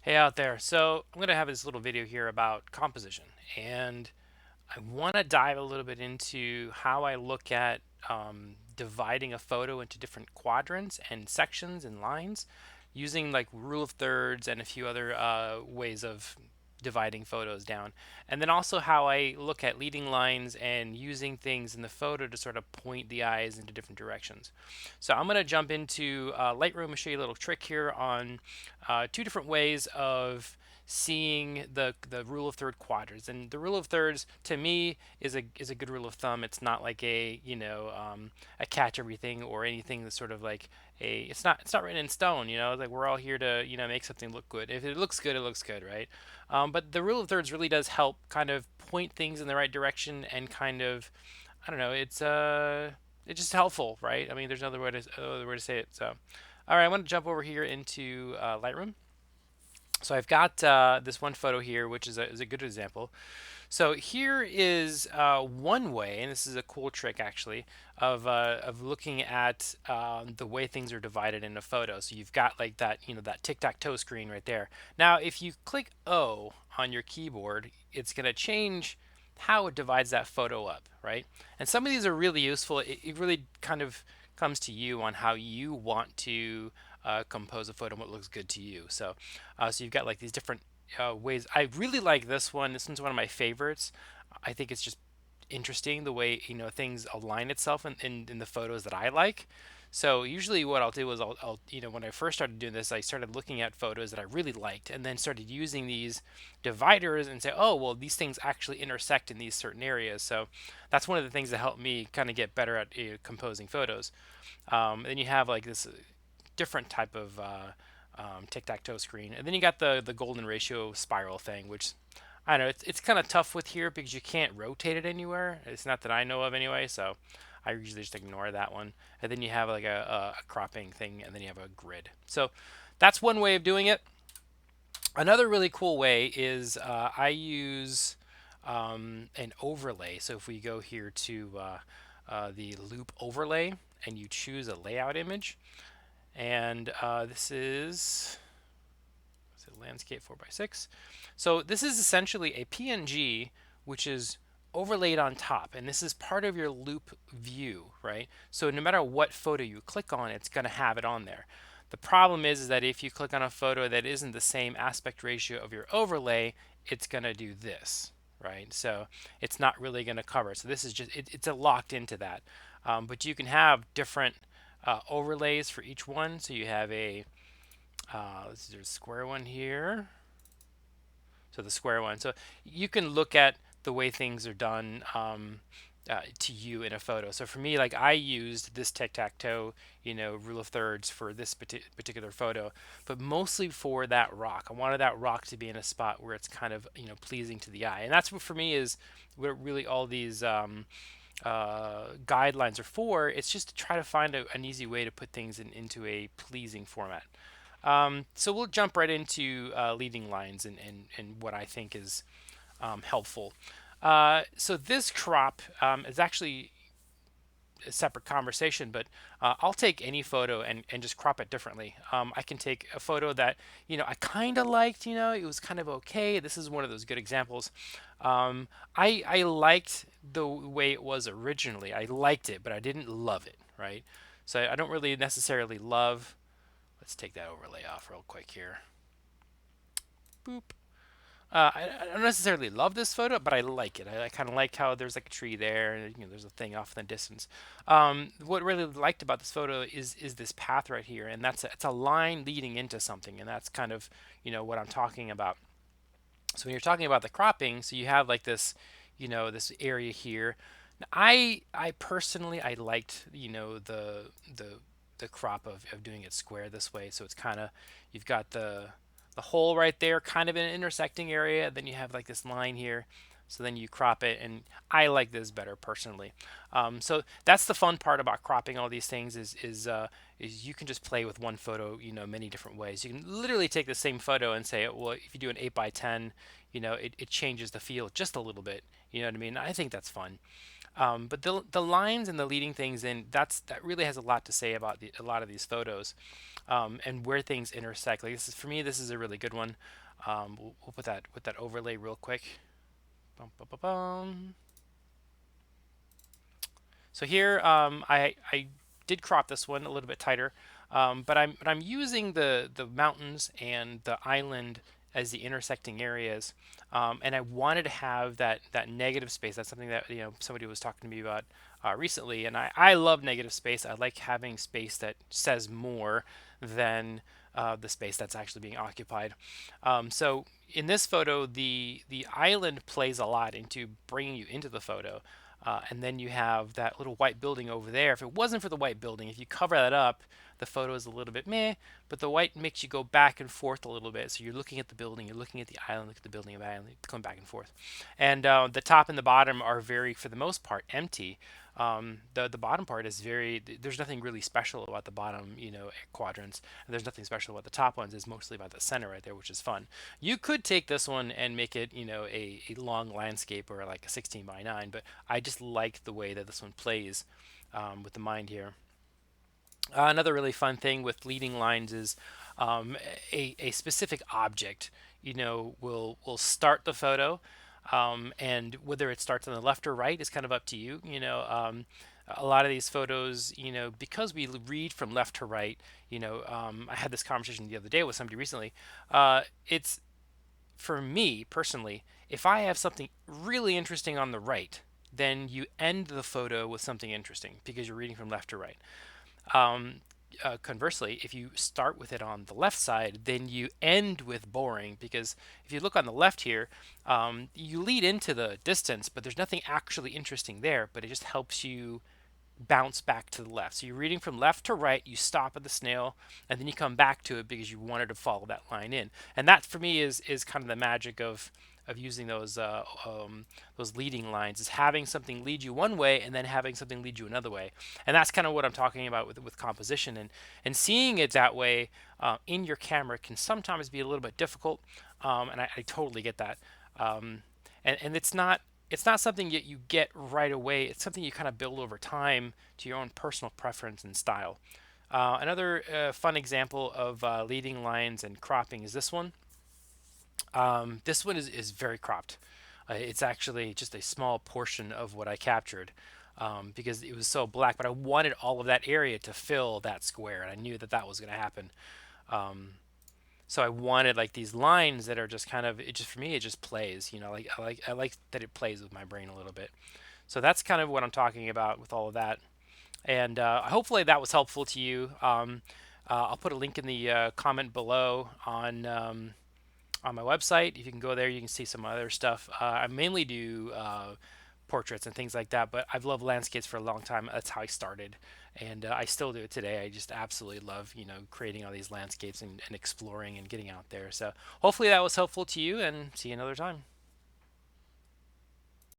Hey out there. So I'm going to have this little video here about composition, and I want to dive a little bit into how I look at dividing a photo into different quadrants and sections and lines using like rule of thirds and a few other ways of dividing photos down. And then also how I look at leading lines and using things in the photo to sort of point the eyes into different directions. So I'm going to jump into Lightroom and show you a little trick here on two different ways of seeing the rule of third quadrants. And the rule of thirds to me is a good rule of thumb. It's not like a catch everything or anything that's sort of like a it's not written in stone. Like we're all here to make something look good. If it looks good, it looks good, right? But the rule of thirds really does help kind of point things in the right direction and kind of, I don't know, it's just helpful, right? I mean, there's another way to say it. So, all right, I want to jump over here into Lightroom. So I've got this one photo here, which is a good example. So here is one way, and this is a cool trick actually, of looking at the way things are divided in a photo. So you've got like that, that tic-tac-toe screen right there. Now, if you click O on your keyboard, it's going to change how it divides that photo up, right? And some of these are really useful. It really kind of comes to you on how you want to compose a photo and what looks good to you. So you've got like these different ways. I really like this one. This one's one of my favorites. I think it's just interesting the way things align itself in the photos that I like. So usually what I'll do is I'll when I first started doing this, I started looking at photos that I really liked and then started using these dividers and say, oh well, these things actually intersect in these certain areas. So that's one of the things that helped me kind of get better at composing photos. Then you have like this different type of tic-tac-toe screen, and then you got the golden ratio spiral thing, which I don't know it's kind of tough with here because you can't rotate it anywhere. It's not that I know of anyway, so I usually just ignore that one. And then you have like a cropping thing, and then you have a grid. So that's one way of doing it. Another really cool way is I use an overlay. So if we go here to the loop overlay and you choose a layout image, and this is landscape 4x6. So this is essentially a PNG which is overlaid on top, and this is part of your loop view, right? So no matter what photo you click on, it's going to have it on there. The problem is that if you click on a photo that isn't the same aspect ratio of your overlay, it's going to do this, right? So it's not really going to cover. So this is just it's a locked into that. But you can have different overlays for each one. So you have a let's see, there's a square one here. So the square one. So you can look at the way things are done to you in a photo. So for me, like I used this tic-tac-toe, rule of thirds for this particular photo, but mostly for that rock. I wanted that rock to be in a spot where it's kind of, pleasing to the eye. And that's what for me is what really all these guidelines are for. It's just to try to find an easy way to put things into a pleasing format. So we'll jump right into leading lines and what I think is helpful. So this crop is actually a separate conversation, but I'll take any photo and just crop it differently. I can take a photo that, I kind of liked, it was kind of okay. This is one of those good examples. I liked the way it was originally. I liked it, but I didn't love it, right? So I don't really necessarily love. Let's take that overlay off real quick here. Boop. I don't necessarily love this photo, but I like it. I kind of like how there's like a tree there, and there's a thing off in the distance. What I really liked about this photo is this path right here, and it's a line leading into something, and that's kind of what I'm talking about. So when you're talking about the cropping, so you have like this, this area here. Now, I personally I liked the crop of doing it square this way, so it's kind of you've got the hole right there, kind of in an intersecting area. Then you have like this line here. So then you crop it, and I like this better personally. So that's the fun part about cropping all these things is you can just play with one photo, many different ways. You can literally take the same photo and say, well, if you do an 8 by 10, it changes the feel just a little bit. You know what I mean? I think that's fun. But the lines and the leading things in that really has a lot to say about a lot of these photos. and where things intersect. Like this is for me, this is a really good one. We'll put that overlay real quick. Bum, bum, bum, bum. So here, I did crop this one a little bit tighter, but I'm using the mountains and the island as the intersecting areas, and I wanted to have that negative space. That's something that somebody was talking to me about recently, and I love negative space. I like having space that says more than the space that's actually being occupied. So in this photo, the island plays a lot into bringing you into the photo. And then you have that little white building over there. If it wasn't for the white building, if you cover that up, the photo is a little bit meh, but the white makes you go back and forth a little bit. So you're looking at the building, you're looking at the island, look at the building, and the island, going back and forth. And the top and the bottom are very, for the most part, empty. The bottom part is there's nothing really special about the bottom, quadrants, and there's nothing special about the top ones. It's mostly about the center right there, which is fun. You could take this one and make it, a long landscape or like a 16 by 9, but I just like the way that this one plays with the mind here. Another really fun thing with leading lines is um, a specific object, will start the photo, and whether it starts on the left or right is kind of up to you. A lot of these photos, because we read from left to right, I had this conversation the other day with somebody recently. It's for me personally, if I have something really interesting on the right, then you end the photo with something interesting because you're reading from left to right. Um, Conversely, if you start with it on the left side, then you end with boring because if you look on the left here, you lead into the distance, but there's nothing actually interesting there, but it just helps you bounce back to the left. So you're reading from left to right, you stop at the snail, and then you come back to it because you wanted to follow that line in. And that for me is kind of the magic of using those leading lines, is having something lead you one way and then having something lead you another way. And that's kind of what I'm talking about with composition, and seeing it that way in your camera can sometimes be a little bit difficult, and I totally get that. Um, and it's not something that you get right away. It's something you kind of build over time to your own personal preference and style. Another fun example of leading lines and cropping is this one. This one is very cropped. It's actually just a small portion of what I captured because it was so black, but I wanted all of that area to fill that square, and I knew that that was going to happen. Um, so I wanted like these lines that are just kind of, it just, for me it just plays, like I like that it plays with my brain a little bit. So that's kind of what I'm talking about with all of that. And hopefully that was helpful to you. I'll put a link in the comment below on my website. If you can go there, you can see some other stuff. I mainly do portraits and things like that, but I've loved landscapes for a long time. That's how I started, and I still do it today. I just absolutely love, creating all these landscapes and exploring and getting out there. So hopefully that was helpful to you, and see you another time.